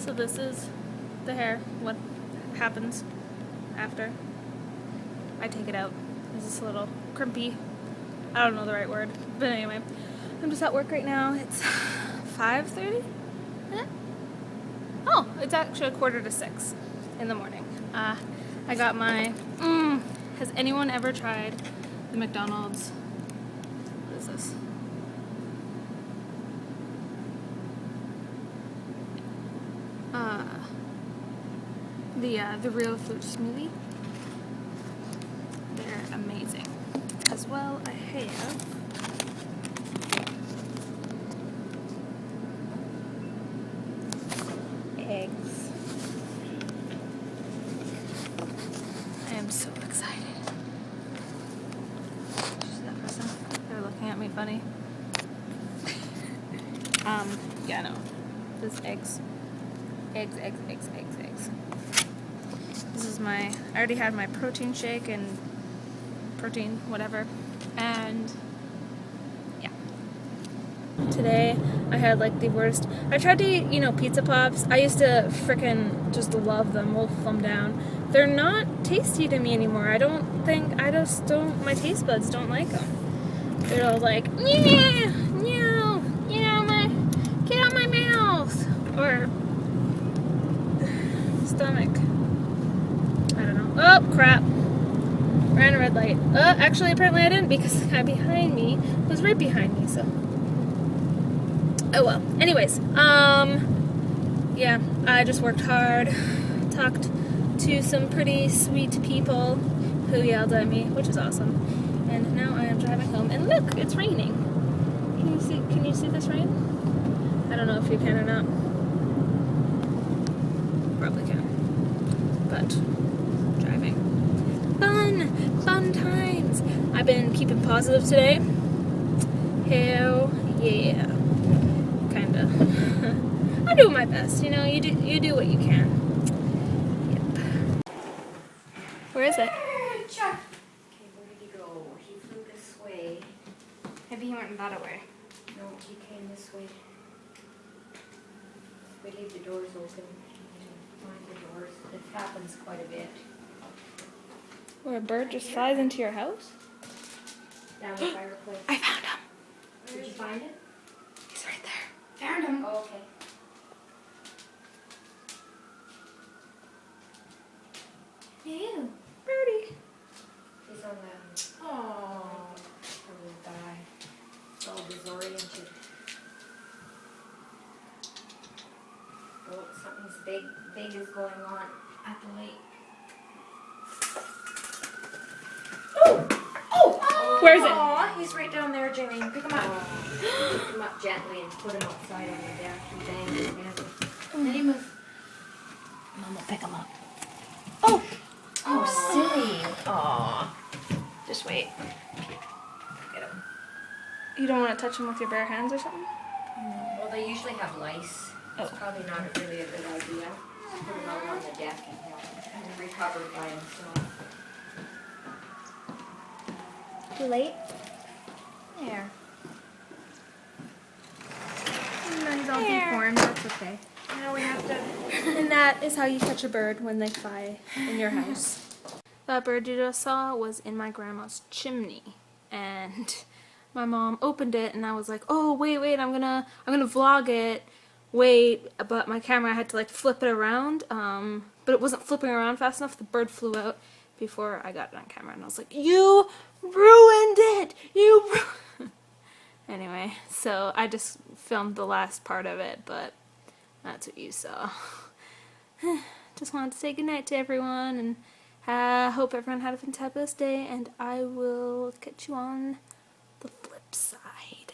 So this is the hair, what happens after I take it out. Is this a little crimpy? I don't know the right word, but anyway, I'm just at work right now. It's 5:30? Oh, it's actually 5:45 in the morning. I got my, has anyone ever tried the McDonald's, what is this? The real fruit smoothie? They're amazing. As well, I have eggs. I am so excited. See that person? They're looking at me funny. Yeah, no. This eggs. Eggs. This is I already had my protein shake and protein, whatever. And yeah. Today I had like the worst. I tried to eat, pizza pops. I used to frickin' just love them, wolf them down. They're not tasty to me anymore. I just don't, my taste buds don't like them. They're all like, yeah, no, get out my mouth. Or stomach. I don't know. Oh, crap. Ran a red light. Actually, apparently I didn't because the guy behind me was right behind me, so. Oh well. Anyways, yeah, I just worked hard, talked to some pretty sweet people who yelled at me, which is awesome. And now I am driving home, and look, it's raining. Can you see this rain? I don't know if you can or not. Probably can. But driving. Fun times. I've been keeping positive today. Hell yeah. Kinda. I'm doing my best, you do what you can. Yep. Where is it? Chuck. Okay, where did he go? He flew this way. Maybe he went that way. No, he came this way. We leave the doors open. Find the doors. It happens quite a bit. Where a bird just flies into your house? Down the fireplace. I found him. Did you find it? He's right there. Found him. Oh, okay. Ew. Birdie. He's on the... Oh. Probably a guy. It's all disoriented. Oh, something's big is going on at the lake. Oh! Where is it? Aw, he's right down there, Jailene. Pick him up. Pick him up gently and put him outside on the deck. He banged his head. Then he move. Mom will pick him up. Oh. Oh, silly. Aw. Just wait. Get him. You don't want to touch him with your bare hands or something? Well, they usually have lice. It's Oh. probably not really a good idea. Just put him out on the deck and he'll recover by himself. Too late? There. No, he's all deformed. That's okay. Now we have to... And that is how you catch a bird when they fly in your house. That bird you just saw was in my grandma's chimney, and my mom opened it, and I was like, "Oh, wait, I'm gonna vlog it." Wait, but my camera, I had to like flip it around, but it wasn't flipping around fast enough. The bird flew out before I got it on camera, and I was like, "You ruined it! Anyway, so I just filmed the last part of it, but that's what you saw. Just wanted to say goodnight to everyone, and hope everyone had a fantabulous day, and I will catch you on the flip side.